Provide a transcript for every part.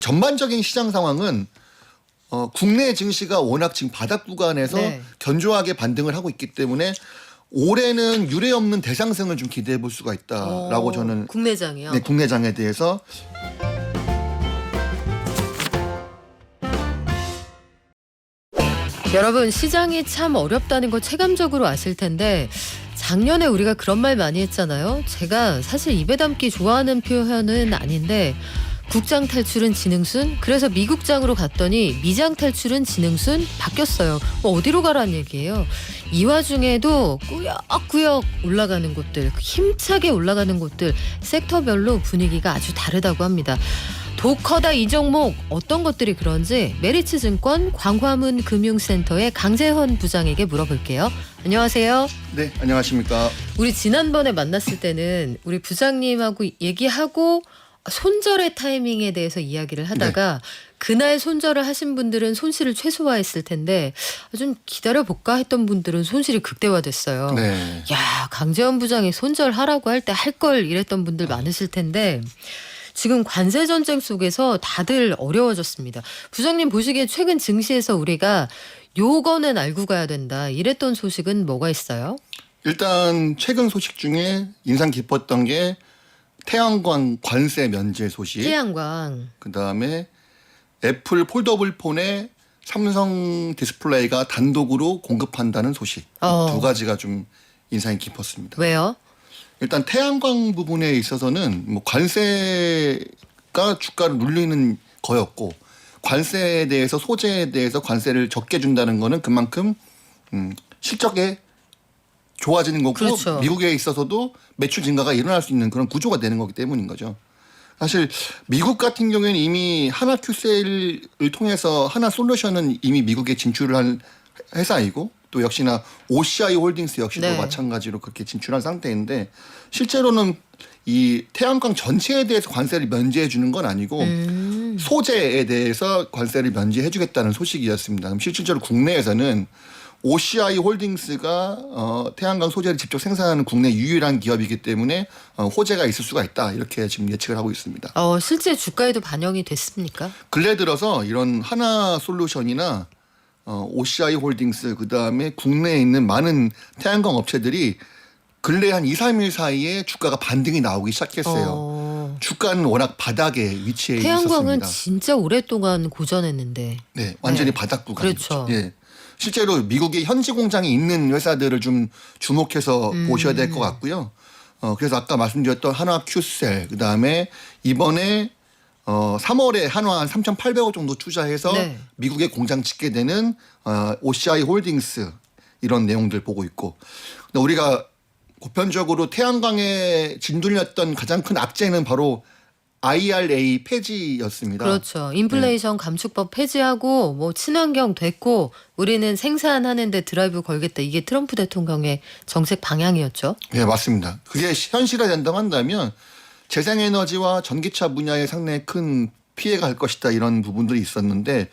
전반적인 시장 상황은 국내 증시가 워낙 지금 바닥 구간에서 네. 견조하게 반등을 하고 있기 때문에 올해는 유례 없는 대상승을 좀 기대해 볼 수가 있다라고 저는 국내장이요. 네, 국내장에 대해서 여러분 시장이 참 어렵다는 거 체감적으로 아실 텐데 작년에 우리가 그런 말 많이 했잖아요. 제가 사실 입에 담기 좋아하는 표현은 아닌데 국장 탈출은 지능순? 그래서 미국장으로 갔더니 미장 탈출은 지능순? 바뀌었어요. 어디로 가라는 얘기예요. 이 와중에도 꾸역꾸역 올라가는 곳들, 힘차게 올라가는 곳들 섹터별로 분위기가 아주 다르다고 합니다. 독커다 이 종목 어떤 것들이 그런지 메리츠증권 광화문 금융센터의 강재헌 부장에게 물어볼게요. 안녕하세요. 네, 안녕하십니까. 우리 지난번에 만났을 때는 우리 부장님하고 얘기하고 손절의 타이밍에 대해서 이야기를 하다가 그날 손절을 하신 분들은 손실을 최소화했을 텐데 좀 기다려볼까 했던 분들은 손실이 극대화됐어요. 네. 야, 강재헌 부장이 손절하라고 할 때 할 걸 이랬던 분들 많으실 텐데 지금 관세 전쟁 속에서 다들 어려워졌습니다. 부장님 보시기에 최근 증시에서 우리가 요거는 알고 가야 된다 이랬던 소식은 뭐가 있어요? 일단 최근 소식 중에 인상 깊었던 게 태양광 관세 면제 소식. 태양광. 그다음에 애플 폴더블 폰에 삼성 디스플레이가 단독으로 공급한다는 소식. 두 가지가 좀 인상이 깊었습니다. 왜요? 일단 태양광 부분에 있어서는 뭐 관세가 주가를 눌리는 거였고 관세에 대해서 소재에 대해서 관세를 적게 준다는 거는 그만큼 실적에 좋아지는 거고 그렇죠. 미국에 있어서도 매출 증가가 일어날 수 있는 그런 구조가 되는 거기 때문인 거죠. 사실 미국 같은 경우에는 이미 하나 큐셀을 통해서 하나 솔루션은 이미 미국에 진출을 한 회사이고 또 역시나 OCI 홀딩스 역시도 네. 마찬가지로 그렇게 진출한 상태인데 실제로는 이 태양광 전체에 대해서 관세를 면제해 주는 건 아니고 소재에 대해서 관세를 면제해 주겠다는 소식이었습니다. 그럼 실질적으로 국내에서는 OCI 홀딩스가 태양광 소재를 직접 생산하는 국내 유일한 기업이기 때문에 호재가 있을 수가 있다. 이렇게 지금 예측을 하고 있습니다. 실제 주가에도 반영이 됐습니까? 근래 들어서 이런 하나 솔루션이나 OCI 홀딩스 그다음에 국내에 있는 많은 태양광 업체들이 근래 한 2, 3일 사이에 주가가 반등이 나오기 시작했어요. 주가는 워낙 바닥에 위치해 태양광은 있었습니다. 진짜 오랫동안 고전했는데. 네, 완전히 네. 바닥 구간이죠. 그렇죠. 예. 실제로 미국의 현지 공장이 있는 회사들을 좀 주목해서 보셔야 될 것 같고요. 그래서 아까 말씀드렸던 한화 큐셀 그다음에 이번에 3월에 한화 한 3,800억 정도 투자해서 네. 미국에 공장 짓게 되는 OCI 홀딩스 이런 내용들 보고 있고 근데 우리가 보편적으로 태양광에 진돌렸던 가장 큰 악재는 바로 IRA 폐지였습니다. 그렇죠. 인플레이션 감축법 폐지하고 뭐 친환경 됐고 우리는 생산하는데 드라이브 걸겠다. 이게 트럼프 대통령의 정책 방향이었죠. 네, 맞습니다. 그게 현실화된다고 한다면 재생에너지와 전기차 분야에 상당히 큰 피해가 갈 것이다 이런 부분들이 있었는데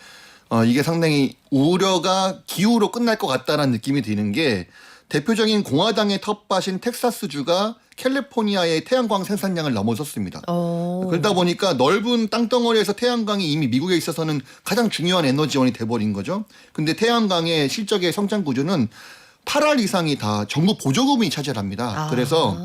이게 상당히 우려가 기우로 끝날 것 같다는 느낌이 드는 게 대표적인 공화당의 텃밭인 텍사스주가 캘리포니아의 태양광 생산량을 넘어섰습니다. 그러다 보니까 넓은 땅덩어리에서 태양광이 이미 미국에 있어서는 가장 중요한 에너지원이 돼버린 거죠. 근데 태양광의 실적의 성장 구조는 8할 이상이 다 정부 보조금이 차지합니다. 그래서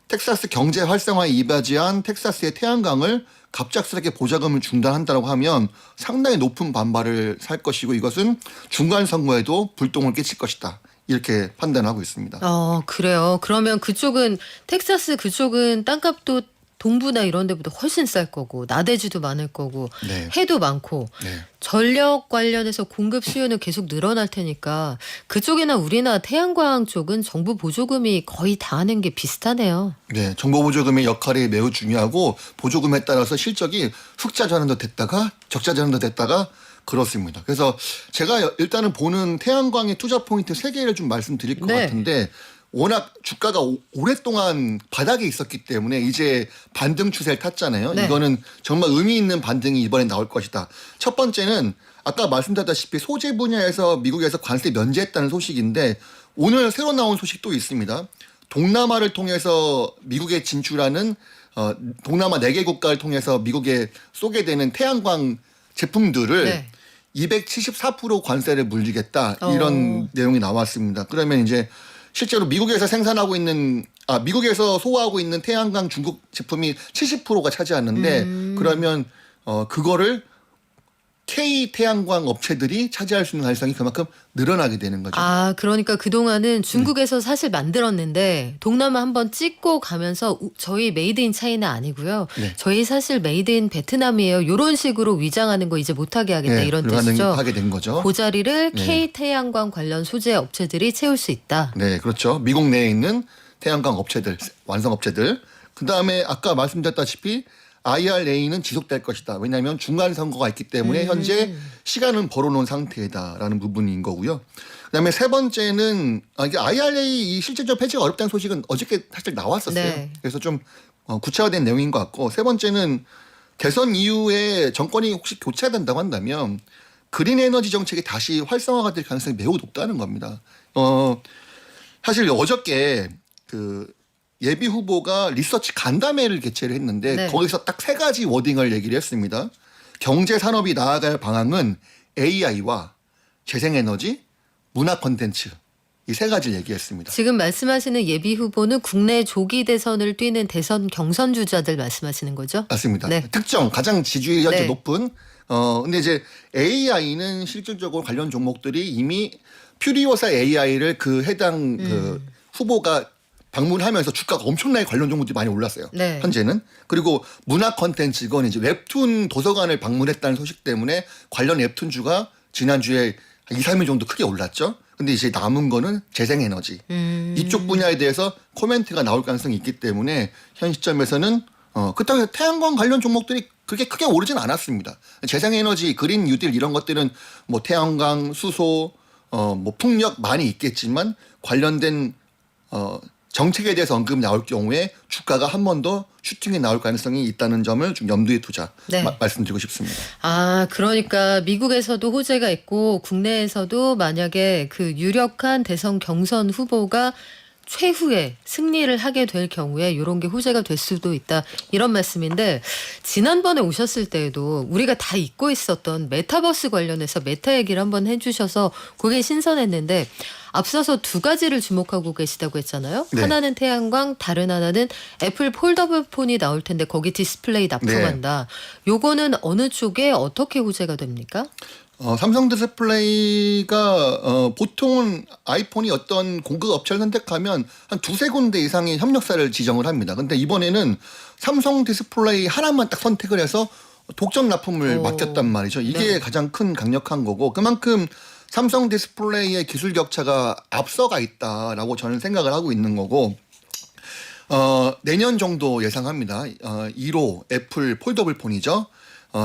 텍사스 경제 활성화에 이바지한 텍사스의 태양광을 갑작스럽게 보조금을 중단한다고 하면 상당히 높은 반발을 살 것이고 이것은 중간 선거에도 불똥을 끼칠 것이다. 이렇게 판단하고 있습니다. 그래요. 그러면 그쪽은 텍사스 그쪽은 땅값도 동부나 이런 데보다 훨씬 쌀 거고 나대지도 많을 거고 네. 해도 많고 네. 전력 관련해서 공급 수요는 계속 늘어날 테니까 그쪽이나 우리나 태양광 쪽은 정부 보조금이 거의 다 하는 게 비슷하네요. 네, 정보 보조금의 역할이 매우 중요하고 보조금에 따라서 실적이 흑자 전환도 됐다가 적자 전환도 됐다가 그렇습니다. 그래서 제가 일단은 보는 태양광의 투자 포인트 3개를 좀 말씀드릴 것 같은데 워낙 주가가 오랫동안 바닥에 있었기 때문에 이제 반등 추세를 탔잖아요. 네. 이거는 정말 의미 있는 반등이 이번에 나올 것이다. 첫 번째는 아까 말씀드렸다시피 소재 분야에서 미국에서 관세 면제했다는 소식인데 오늘 새로 나온 소식도 있습니다. 동남아를 통해서 미국에 진출하는 동남아 4개 국가를 통해서 미국에 쏘게 되는 태양광 제품들을 네. 274% 관세를 물리겠다 이런 내용이 나왔습니다. 그러면 이제 실제로 미국에서 생산하고 있는 미국에서 소화하고 있는 태양광 중국 제품이 70%가 차지하는데 그러면 그거를 K 태양광 업체들이 차지할 수 있는 가능성이 그만큼 늘어나게 되는 거죠. 아, 그러니까 그동안은 중국에서 사실 만들었는데 동남아 한번 찍고 가면서 저희 메이드 인 차이나 아니고요. 네. 저희 사실 메이드 인 베트남이에요. 이런 식으로 위장하는 거 이제 못하게 하겠다 네, 이런 뜻이죠. 하게 된 거죠. 그 자리를 네. K 태양광 관련 소재 업체들이 채울 수 있다. 네, 그렇죠. 미국 내에 있는 태양광 업체들, 완성 업체들. 그 다음에 아까 말씀드렸다시피 IRA는 지속될 것이다. 왜냐하면 중간 선거가 있기 때문에 현재 시간은 벌어놓은 상태다라는 부분인 거고요. 그다음에 세 번째는 이게 IRA 이 실질적 폐지가 어렵다는 소식은 어저께 사실 나왔었어요. 네. 그래서 좀 구체화된 내용인 것 같고 세 번째는 대선 이후에 정권이 혹시 교체된다고 한다면 그린 에너지 정책이 다시 활성화가 될 가능성이 매우 높다는 겁니다. 사실 어저께 그 예비 후보가 리서치 간담회를 개최를 했는데 네. 거기서 딱 3가지 워딩을 얘기를 했습니다. 경제 산업이 나아갈 방향은 AI와 재생에너지, 문화 콘텐츠 이 3가지를 얘기했습니다. 지금 말씀하시는 예비 후보는 국내 조기 대선을 뛰는 대선 경선 주자들 말씀하시는 거죠? 맞습니다. 네. 특정 가장 지지율이 현재 네. 높은 근데 이제 AI는 실질적으로 관련 종목들이 이미 퓨리오사 AI를 그 해당 그 후보가 방문하면서 주가가 엄청나게 관련 종목들이 많이 올랐어요. 네. 현재는. 그리고 문화 콘텐츠 이건 이제 웹툰 도서관을 방문했다는 소식 때문에 관련 웹툰주가 지난주에 한 2, 3일 정도 크게 올랐죠. 근데 이제 남은 거는 재생에너지. 이쪽 분야에 대해서 코멘트가 나올 가능성이 있기 때문에 현 시점에서는 그렇다고 해서 태양광 관련 종목들이 그렇게 크게 오르진 않았습니다. 재생에너지, 그린 뉴딜 이런 것들은 뭐 태양광, 수소, 뭐 풍력 많이 있겠지만 관련된 정책에 대해서 언급이 나올 경우에 주가가 한 번 더 슈팅이 나올 가능성이 있다는 점을 좀 염두에 두자 네. 말씀드리고 싶습니다. 아, 그러니까 미국에서도 호재가 있고 국내에서도 만약에 그 유력한 대선 경선 후보가 최후에 승리를 하게 될 경우에 이런 게 호재가 될 수도 있다. 이런 말씀인데 지난번에 오셨을 때에도 우리가 다 잊고 있었던 메타버스 관련해서 메타 얘기를 한번 해주셔서 그게 신선했는데 앞서서 2가지를 주목하고 계시다고 했잖아요. 네. 하나는 태양광, 다른 하나는 애플 폴더블 폰이 나올 텐데 거기 디스플레이 납품한다. 요거는 어느 쪽에 어떻게 호재가 됩니까? 삼성 디스플레이가 보통은 아이폰이 어떤 공급 업체를 선택하면 한 2-3군데 이상의 협력사를 지정을 합니다. 근데 이번에는 삼성 디스플레이 하나만 딱 선택을 해서 독점 납품을 맡겼단 말이죠. 이게 네. 가장 큰 강력한 거고 그만큼 삼성 디스플레이의 기술 격차가 앞서가 있다라고 저는 생각을 하고 있는 거고 내년 정도 예상합니다. 1호 애플 폴더블 폰이죠.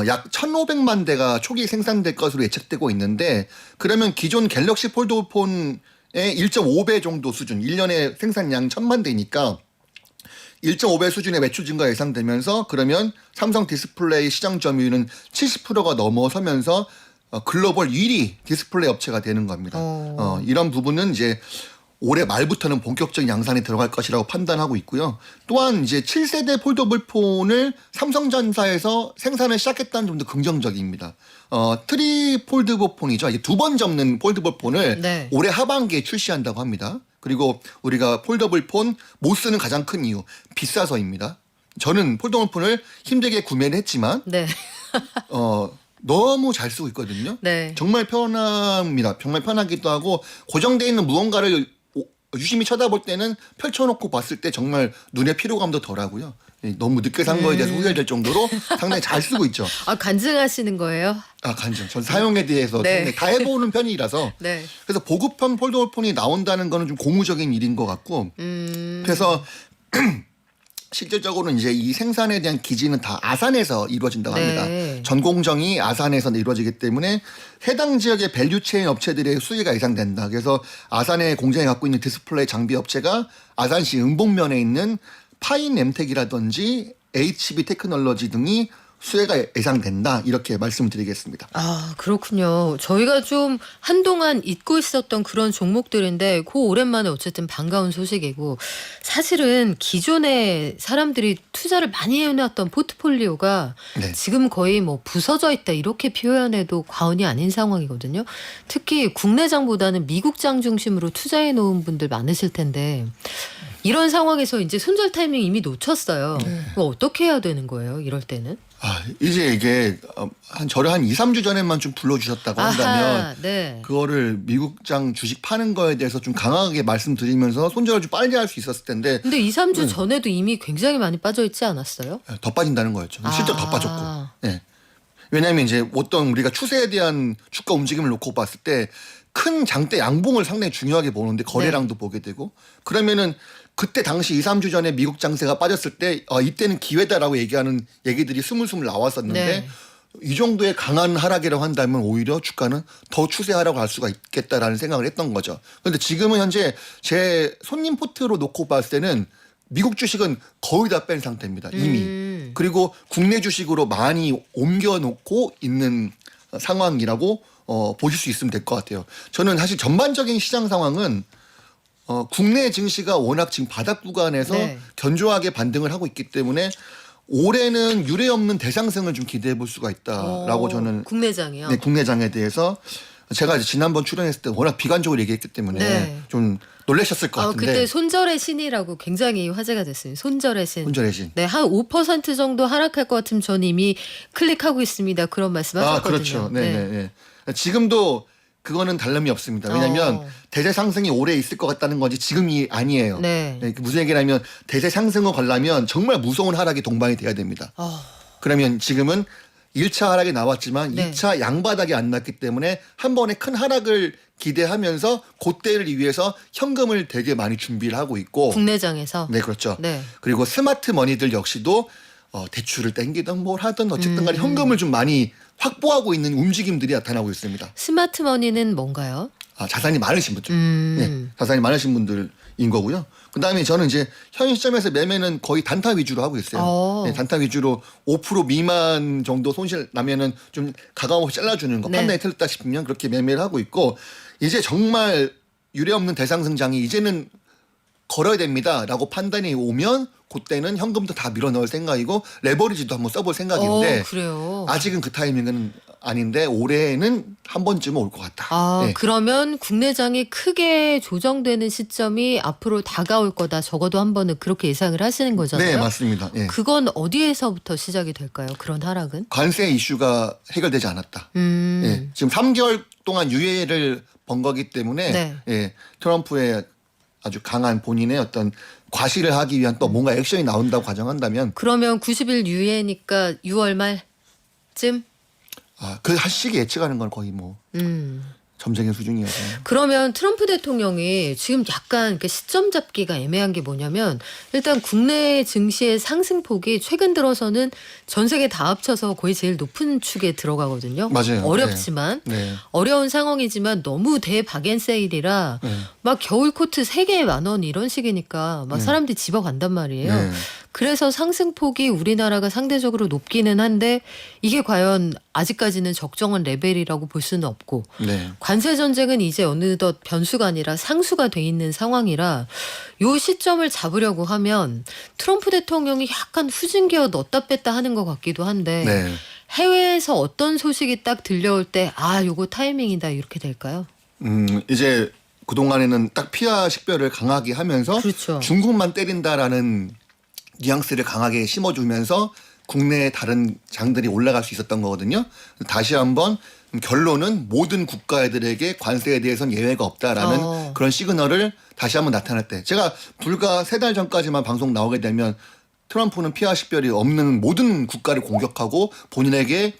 약 1,500만 대가 초기 생산될 것으로 예측되고 있는데 그러면 기존 갤럭시 폴더블 폰의 1.5배 정도 수준 1년에 생산량 1,000만 대니까 1.5배 수준의 매출 증가 예상되면서 그러면 삼성 디스플레이 시장 점유율은 70%가 넘어서면서 글로벌 1위 디스플레이 업체가 되는 겁니다. 이런 부분은 이제 올해 말부터는 본격적인 양산에 들어갈 것이라고 판단하고 있고요. 또한 이제 7세대 폴더블 폰을 삼성전자에서 생산을 시작했다는 점도 긍정적입니다. 트리 폴더블 폰이죠. 이게 2번 접는 폴더블 폰을 네. 올해 하반기에 출시한다고 합니다. 그리고 우리가 폴더블 폰 못 쓰는 가장 큰 이유 비싸서입니다. 저는 폴더블 폰을 힘들게 구매를 했지만 네. 너무 잘 쓰고 있거든요. 네. 정말 편합니다. 정말 편하기도 하고 고정되어 있는 무언가를 유심히 쳐다볼 때는 펼쳐놓고 봤을 때 정말 눈의 피로감도 덜하고요. 너무 늦게 산 거에 대해서 후회될 정도로 상당히 잘 쓰고 있죠. 아, 간증하시는 거예요? 간증. 전 사용에 대해서 네. 상당히 다 해보는 편이라서 네. 그래서 보급형 폴더블 폰이 나온다는 거는 좀 고무적인 일인 것 같고 그래서 실질적으로는 이제 이 생산에 대한 기지는 다 아산에서 이루어진다고 합니다. 네. 전 공정이 아산에서 이루어지기 때문에 해당 지역의 밸류체인 업체들의 수익가 예상된다. 그래서 아산의 공장에 갖고 있는 디스플레이 장비 업체가 아산시 은봉면에 있는 파인 엠텍이라든지 HB 테크놀로지 등이 수혜가 예상된다 이렇게 말씀드리겠습니다. 아, 그렇군요. 저희가 좀 한동안 잊고 있었던 그런 종목들인데 그 오랜만에 어쨌든 반가운 소식이고 사실은 기존에 사람들이 투자를 많이 해놨던 포트폴리오가 네. 지금 거의 뭐 부서져 있다 이렇게 표현해도 과언이 아닌 상황이거든요. 특히 국내장보다는 미국장 중심으로 투자해 놓은 분들 많으실 텐데 이런 상황에서 이제 손절 타이밍 이미 놓쳤어요. 그거 어떻게 해야 되는 거예요? 이럴 때는? 이제 이게 저를 한 2, 3주 전에만 좀 불러주셨다고 한다면 네. 그거를 미국장 주식 파는 거에 대해서 좀 강하게 말씀드리면서 손절을 좀 빨리 할 수 있었을 텐데 근데 2, 3주 전에도 이미 굉장히 많이 빠져 있지 않았어요? 더 빠진다는 거였죠. 실제로 더 아. 빠졌고. 예. 왜냐하면 이제 어떤 우리가 추세에 대한 주가 움직임을 놓고 봤을 때 큰 장대 양봉을 상당히 중요하게 보는데 거래량도 보게 되고 그러면은 그때 당시 2, 3주 전에 미국 장세가 빠졌을 때 이때는 기회다라고 얘기하는 얘기들이 스물스물 나왔었는데 네. 이 정도의 강한 하락이라고 한다면 오히려 주가는 더 추세 하락을 할 수가 있겠다라는 생각을 했던 거죠. 그런데 지금은 현재 제 손님 포트로 놓고 봤을 때는 미국 주식은 거의 다 뺀 상태입니다. 이미. 그리고 국내 주식으로 많이 옮겨놓고 있는 상황이라고 보실 수 있으면 될 것 같아요. 저는 사실 전반적인 시장 상황은 국내 증시가 워낙 지금 바닥 구간에서 네. 견조하게 반등을 하고 있기 때문에 올해는 유례 없는 대상승을 좀 기대해 볼 수가 있다라고 저는 국내장이요. 네, 국내장에 대해서 제가 이제 지난번 출연했을 때 워낙 비관적으로 얘기했기 때문에 네. 좀 놀라셨을 것 같은데 그때 손절의 신이라고 굉장히 화제가 됐습니다. 손절의 신. 손절의 신. 네, 한 5% 정도 하락할 것 같으면 전 이미 클릭하고 있습니다. 그런 말씀하셨거든요. 그렇죠. 네. 지금도 그거는 다름이 없습니다. 왜냐하면 대세 상승이 오래 있을 것 같다는 건지 지금이 아니에요. 네. 무슨 얘기냐면 대세 상승을 가려면 정말 무서운 하락이 동반이 돼야 됩니다. 그러면 지금은 1차 하락이 나왔지만 네. 2차 양바닥이 안 났기 때문에 한 번에 큰 하락을 기대하면서 그때를 위해서 현금을 되게 많이 준비를 하고 있고 국내장에서. 네, 그렇죠. 네. 그리고 스마트 머니들 역시도 대출을 땡기든 뭘 하든 어쨌든 간에 현금을 좀 많이 확보하고 있는 움직임들이 나타나고 있습니다. 스마트머니는 뭔가요? 자산이 많으신 분들. 음. 네, 자산이 많으신 분들인 거고요. 그다음에 저는 이제 현 시점에서 매매는 거의 단타 위주로 하고 있어요. 네, 단타 위주로 5% 미만 정도 손실 나면은 좀 가감없이 잘라주는 거. 네. 판단이 틀렸다 싶으면 그렇게 매매를 하고 있고 이제 정말 유례없는 대상승장이 이제는 걸어야 됩니다라고 판단이 오면 그때는 현금도 다 밀어넣을 생각이고 레버리지도 한번 써볼 생각인데 그래요. 아직은 그 타이밍은 아닌데 올해는 한 번쯤은 올 것 같다. 네. 그러면 국내장이 크게 조정되는 시점이 앞으로 다가올 거다. 적어도 한 번은 그렇게 예상을 하시는 거잖아요. 네, 맞습니다. 예. 그건 어디에서부터 시작이 될까요? 그런 하락은? 관세 이슈가 해결되지 않았다. 예. 지금 3개월 동안 유예를 번 거기 때문에 네. 예. 트럼프의 아주 강한 본인의 어떤 과시를 하기 위한 또 뭔가 액션이 나온다고 가정한다면 그러면 90일 유예니까 6월 말쯤? 그 시기 예측하는 건 거의 뭐 점쟁이 수준이어서. 그러면 트럼프 대통령이 지금 약간 이렇게 시점 잡기가 애매한 게 뭐냐면 일단 국내 증시의 상승폭이 최근 들어서는 전 세계 다 합쳐서 거의 제일 높은 축에 들어가거든요. 맞아요. 어렵지만 네. 어려운 상황이지만 너무 대박앤세일이라 네. 막 겨울 코트 3개에 10,000원 이런 식이니까 막 사람들이 집어간단 말이에요. 네. 그래서 상승폭이 우리나라가 상대적으로 높기는 한데 이게 과연 아직까지는 적정한 레벨이라고 볼 수는 없고 네. 관세 전쟁은 이제 어느덧 변수가 아니라 상수가 돼 있는 상황이라 요 시점을 잡으려고 하면 트럼프 대통령이 약간 후진기어 넣었다 뺐다 하는 것 같기도 한데 네. 해외에서 어떤 소식이 딱 들려올 때 요거 타이밍이다 이렇게 될까요? 이제 그동안에는 딱 피하 식별을 강하게 하면서 그렇죠. 중국만 때린다라는 뉘앙스를 강하게 심어주면서 국내의 다른 장들이 올라갈 수 있었던 거거든요. 다시 한번 결론은 모든 국가들에게 관세에 대해서는 예외가 없다라는 그런 시그널을 다시 한번 나타날 때 제가 불과 3달 전까지만 방송 나오게 되면 트럼프는 피하 식별이 없는 모든 국가를 공격하고 본인에게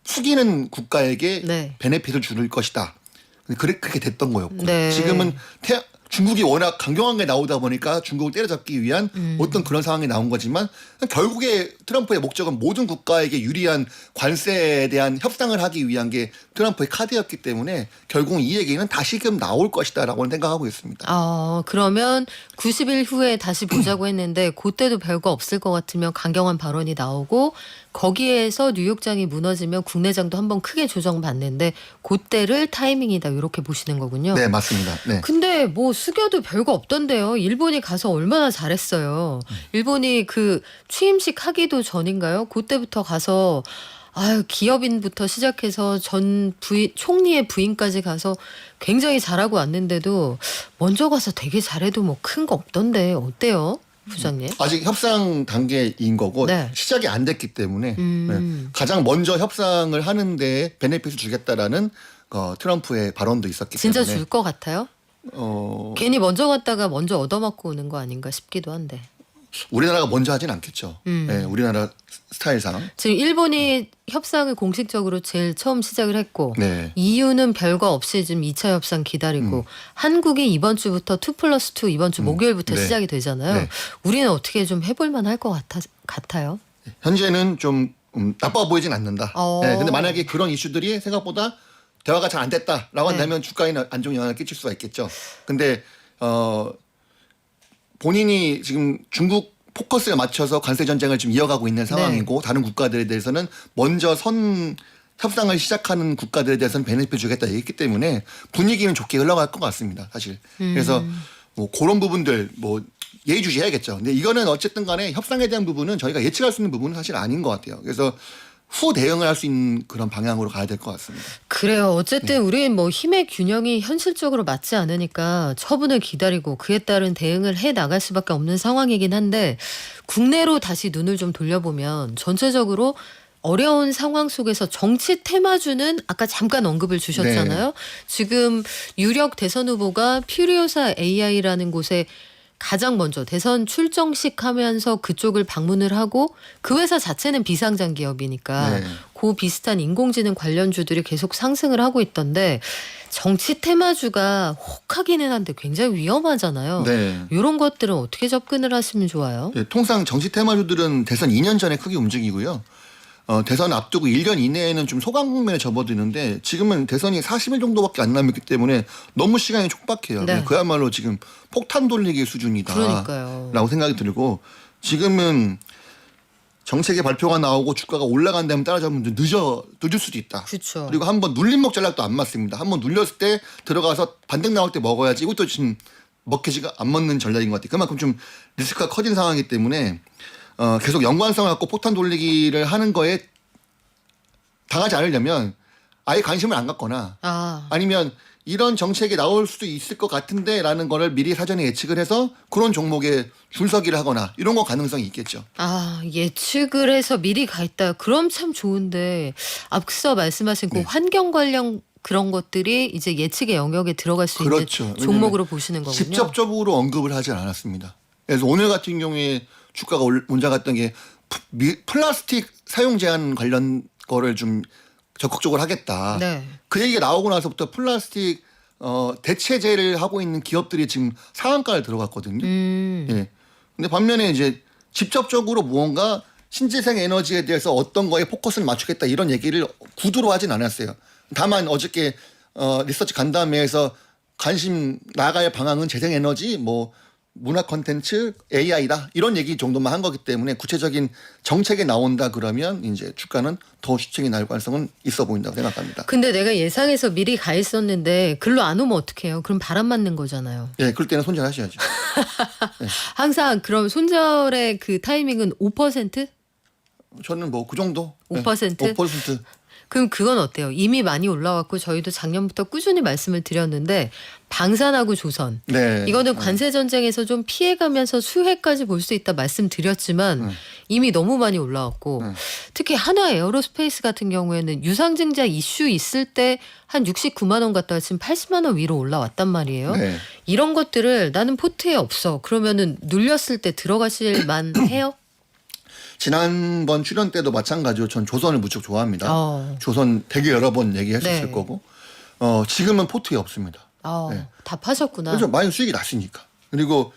숙이는 국가에게 네. 베네핏을 줄 것이다. 그렇게 됐던 거였고 네. 지금은 중국이 워낙 강경하게 나오다 보니까 중국을 때려잡기 위한 어떤 그런 상황이 나온 거지만 결국에 트럼프의 목적은 모든 국가에게 유리한 관세에 대한 협상을 하기 위한 게 트럼프의 카드였기 때문에 결국 이 얘기는 다시금 나올 것이다라고 생각하고 있습니다. 그러면 90일 후에 다시 보자고 했는데 그때도 별거 없을 것 같으면 강경한 발언이 나오고 거기에서 뉴욕장이 무너지면 국내장도 한번 크게 조정받는데 그때를 타이밍이다 이렇게 보시는 거군요. 네, 맞습니다. 네. 근데 뭐 수교도 별거 없던데요. 일본이 가서 얼마나 잘했어요. 일본이 그 취임식 하기도 전인가요? 그때부터 가서 기업인부터 시작해서 전 총리의 부인까지 가서 굉장히 잘하고 왔는데도 먼저 가서 되게 잘해도 뭐 큰 거 없던데 어때요? 부장님? 아직 협상 단계인 거고 네. 시작이 안 됐기 때문에 네. 가장 먼저 협상을 하는데 베네핏을 주겠다라는 트럼프의 발언도 있었기 진짜 때문에 줄 것 같아요? 괜히 먼저 갔다가 먼저 얻어맞고 오는 거 아닌가 싶기도 한데. 우리나라가 먼저 하진 않겠죠. 네, 우리나라 스타일상. 지금 일본이 협상을 공식적으로 제일 처음 시작을 했고 네. EU는 별거 없이 지금 2차 협상 기다리고 한국이 이번 주부터 2+2 이번 주 목요일부터 네. 시작이 되잖아요. 네. 우리는 어떻게 좀 해볼 만할 것 같아요? 현재는 좀 나빠 보이진 않는다. 어. 네, 근데 만약에 그런 이슈들이 생각보다 대화가 잘 안 됐다라고 네. 한다면 주가에 안 좋은 영향을 끼칠 수가 있겠죠. 근데 본인이 지금 중국 포커스에 맞춰서 관세 전쟁을 지금 이어가고 있는 상황이고 다른 국가들에 대해서는 먼저 협상을 시작하는 국가들에 대해서는 베네핏 주겠다 얘기했기 때문에 분위기는 좋게 흘러갈 것 같습니다. 사실. 그래서 뭐 그런 부분들 뭐 예의주시해야겠죠. 근데 이거는 어쨌든 간에 협상에 대한 부분은 저희가 예측할 수 있는 부분은 사실 아닌 것 같아요. 그래서 후 대응을 할 수 있는 그런 방향으로 가야 될 것 같습니다. 그래요. 어쨌든 우리는 뭐 힘의 균형이 현실적으로 맞지 않으니까 처분을 기다리고 그에 따른 대응을 해 나갈 수밖에 없는 상황이긴 한데 국내로 다시 눈을 좀 돌려보면 전체적으로 어려운 상황 속에서 정치 테마주는 아까 잠깐 언급을 주셨잖아요. 네. 지금 유력 대선 후보가 퓨리오사 AI라는 곳에 가장 먼저 대선 출정식 하면서 그쪽을 방문을 하고 그 회사 자체는 비상장 기업이니까 네. 그 비슷한 인공지능 관련주들이 계속 상승을 하고 있던데 정치 테마주가 혹하기는 한데 굉장히 위험하잖아요. 네. 이런 것들은 어떻게 접근을 하시면 좋아요? 네, 통상 정치 테마주들은 대선 2년 전에 크게 움직이고요. 대선 앞두고 1년 이내에는 좀 소강 국면에 접어드는데 지금은 대선이 40일 정도밖에 안 남았기 때문에 너무 시간이 촉박해요. 네. 그야말로 지금 폭탄 돌리기 수준이다. 그러니까요. 라고 생각이 들고 지금은 정책의 발표가 나오고 주가가 올라간다면 따라잡으면 늦을 수도 있다. 그렇죠. 그리고 한번 눌림목 전략도 안 맞습니다. 한번 눌렸을 때 들어가서 반등 나올 때 먹어야지 이것도 지금 먹혀지가 안 먹는 전략인 것 같아요. 그만큼 좀 리스크가 커진 상황이기 때문에 계속 연관성을 갖고 폭탄 돌리기를 하는 거에 당하지 않으려면 아예 관심을 안 갖거나 아니면 이런 정책이 나올 수도 있을 것 같은데 라는 거를 미리 사전에 예측을 해서 그런 종목에 줄서기를 하거나 이런 거 가능성이 있겠죠. 예측을 해서 미리 가 있다. 그럼 참 좋은데 앞서 말씀하신 그 네. 환경 관련 그런 것들이 이제 예측의 영역에 들어갈 수 그렇죠. 있는 종목으로 보시는 거군요. 직접적으로 언급을 하지 않았습니다. 그래서 오늘 같은 경우에 주가가 올라갔던 게 플라스틱 사용 제한 관련 거를 좀 적극적으로 하겠다. 네. 그 얘기가 나오고 나서부터 플라스틱 대체제를 하고 있는 기업들이 지금 상한가를 들어갔거든요. 예. 근데 반면에 이제 직접적으로 무언가 신재생 에너지에 대해서 어떤 거에 포커스를 맞추겠다 이런 얘기를 구두로 하진 않았어요. 다만 어저께 리서치 간담회에서 관심 나갈 방향은 재생에너지 뭐 문화 콘텐츠 AI다 이런 얘기 정도만 한 거기 때문에 구체적인 정책이 나온다 그러면 이제 주가는 더 수익이 날 가능성은 있어 보인다고 생각합니다. 근데 내가 예상해서 미리 가 있었는데 글로 안 오면 어떡해요? 그럼 바람 맞는 거잖아요. 예, 그럴 때는 손절하셔야죠. 항상 그럼 손절의 그 타이밍은 5%? 저는 뭐 그 정도. 5%? 5%. 그럼 그건 어때요? 이미 많이 올라왔고 저희도 작년부터 꾸준히 말씀을 드렸는데 방산하고 조선 네. 이거는 관세 전쟁에서 좀 피해가면서 수혜까지 볼 수 있다 말씀드렸지만 이미 너무 많이 올라왔고 특히 한화 에어로스페이스 같은 경우에는 유상증자 이슈 있을 때 한 69만 원 갔다가 지금 80만 원 위로 올라왔단 말이에요. 네. 이런 것들을 나는 포트에 없어. 그러면은 눌렸을 때 들어가실 만해요? 지난번 출연 때도 마찬가지로 전 조선을 무척 좋아합니다. 조선 되게 여러 번 얘기했었을 네. 거고 지금은 포트에 없습니다. 네. 다 파셨구나. 그래서 많이 수익이 났으니까. 그리고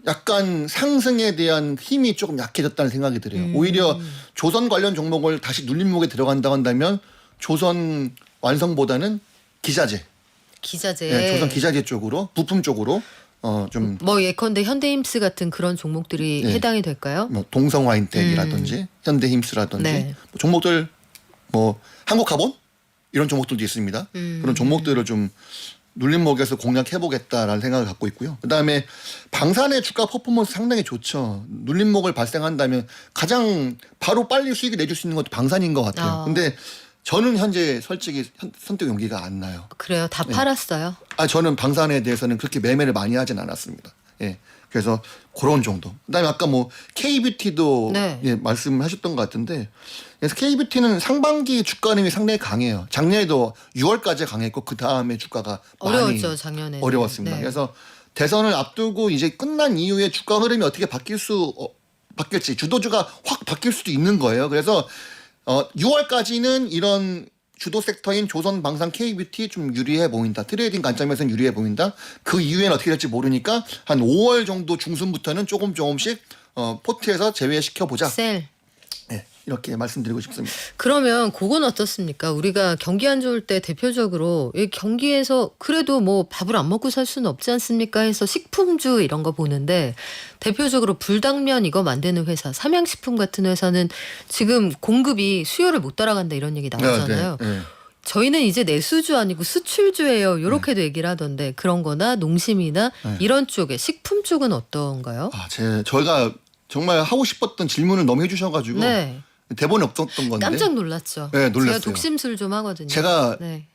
약간 상승에 대한 힘이 조금 약해졌다는 생각이 들어요. 오히려 조선 관련 종목을 다시 눌림목에 들어간다고 한다면 조선 완성보다는 기자재. 기자재. 네, 조선 기자재 쪽으로 부품 쪽으로 좀 뭐 예컨대 현대힘스 같은 그런 종목들이 네. 해당이 될까요? 뭐 동성와인텍이라든지 현대힘스라든지 네. 뭐 종목들 뭐 한국카본 이런 종목들도 있습니다. 그런 종목들을 좀 눌림목에서 공략해보겠다라는 생각을 갖고 있고요. 그다음에 방산의 주가 퍼포먼스 상당히 좋죠. 눌림목을 발생한다면 가장 바로 빨리 수익을 내줄 수 있는 것도 방산인 것 같아요. 근데 저는 현재 솔직히 선택 용기가 안 나요. 그래요. 다 팔았어요. 저는 방산에 대해서는 그렇게 매매를 많이 하진 않았습니다. 예. 그래서 그런 정도. 그다음에 아까 뭐 K뷰티도 네. 예, 말씀하셨던 것 같은데, 그래서 K뷰티는 상반기 주가 흐름이 상당히 강해요. 작년에도 6월까지 강했고 그 다음에 주가가 어려웠죠, 많이 작년에. 어려웠습니다. 네. 그래서 대선을 앞두고 이제 끝난 이후에 주가 흐름이 어떻게 바뀔지 주도주가 확 바뀔 수도 있는 거예요. 그래서 6월까지는 이런 주도 섹터인 조선, 방산, K뷰티 좀 유리해 보인다. 트레이딩 관점에서는 유리해 보인다. 그 이후에는 어떻게 될지 모르니까 한 5월 정도 중순부터는 조금씩 포트에서 제외시켜보자. 셀. 네, 이렇게 말씀드리고 싶습니다. 그러면 그건 어떻습니까? 우리가 경기 안 좋을 때 대표적으로 이 경기에서 그래도 뭐 밥을 안 먹고 살 수는 없지 않습니까? 해서 식품주 이런 거 보는데 대표적으로 불당면 이거 만드는 회사 삼양식품 같은 회사는 지금 공급이 수요를 못 따라간다 이런 얘기 나오잖아요. 네. 저희는 이제 내수주 아니고 수출주예요. 이렇게도 얘기를 하던데 그런 거나 농심이나 이런 쪽에 식품 쪽은 어떤가요? 저희가 정말 하고 싶었던 질문을 너무 해주셔가지고 네. 대본에 없었던 건데 깜짝 놀랐죠. 네, 놀랐어요. 제가 독심술 좀 하거든요. 제가 네.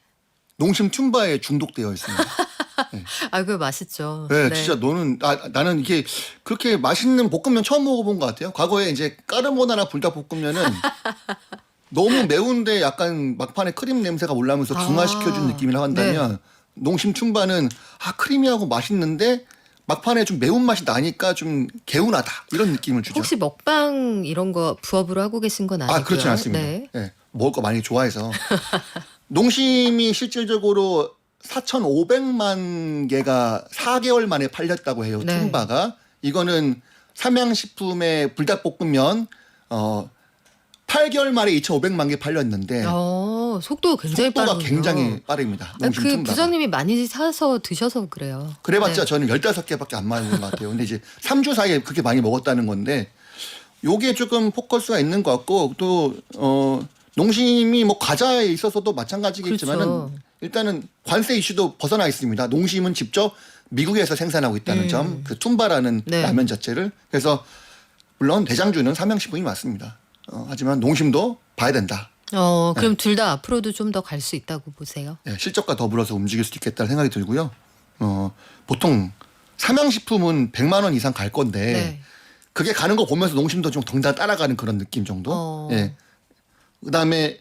농심 툰바에 중독되어 있습니다. 아, 그거 맛있죠. 네, 진짜 나는 이게 그렇게 맛있는 볶음면 처음 먹어본 것 같아요. 과거에 이제 까르보나라 불닭볶음면은 너무 매운데 약간 막판에 크림 냄새가 올라오면서 중화시켜준 느낌이라고 한다면 농심 툰바는 크리미하고 맛있는데 막판에 좀 매운맛이 나니까 좀 개운하다 이런 느낌을 주죠. 혹시 먹방 이런 거 부업으로 하고 계신 건 아니고요? 그렇진 않습니다. 네. 네, 먹을 거 많이 좋아해서 농심이 실질적으로 4,500만 개가 4개월 만에 팔렸다고 해요. 네. 툰바가. 이거는 삼양식품의 불닭볶음면 8개월 만에 2,500만 개 팔렸는데 속도 굉장히 속도가 빠르군요. 굉장히 빠릅니다. 농심 그 툰바가. 부장님이 많이 사서 드셔서 그래요. 그래봤자 네. 저는 15개밖에 안 맞는 것 같아요. 근데 이제 3주 사이에 그렇게 많이 먹었다는 건데 요게 조금 포커스가 있는 것 같고 또 농심이 뭐 과자에 있어서도 마찬가지겠지만은 그렇죠. 일단은 관세 이슈도 벗어나 있습니다. 농심은 직접 미국에서 생산하고 있다는 점, 그 툰바라는 네. 라면 자체를. 그래서 물론 대장주는 삼양식품이 맞습니다. 하지만 농심도 봐야 된다. 그럼 둘 다 앞으로도 좀 더 갈 수 있다고 보세요. 네, 실적과 더불어서 움직일 수 있겠다는 생각이 들고요. 보통 삼양식품은 100만 원 이상 갈 건데 네. 그게 가는 거 보면서 농심도 좀 덩달아 따라가는 그런 느낌 정도. 예. 그다음에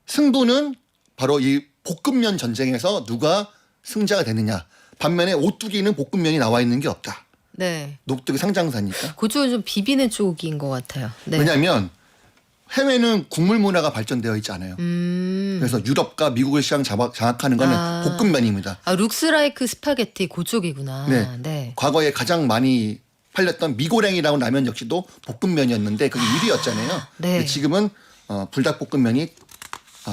승부는 바로 이 볶음면 전쟁에서 누가 승자가 되느냐. 반면에 오뚜기는 볶음면이 나와 있는 게 없다. 네. 녹두기 상장사니까. 그쪽은 좀 비비는 쪽인 것 같아요. 네. 왜냐하면 해외는 국물 문화가 발전되어 있지 않아요. 그래서 유럽과 미국의 시장 장악하는 거는 볶음면입니다. 룩스라이크 스파게티 그쪽이구나. 네. 네. 과거에 가장 많이 팔렸던 미고랭이라고 라면 역시도 볶음면이었는데 그게 1위였잖아요. 네. 근데 지금은 불닭볶음면이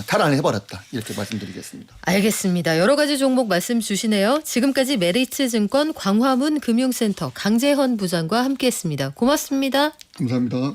탈환해버렸다. 이렇게 말씀드리겠습니다. 알겠습니다. 여러 가지 종목 말씀 주시네요. 지금까지 메리츠증권 광화문 금융센터 강재헌 부장과 함께했습니다. 고맙습니다. 감사합니다.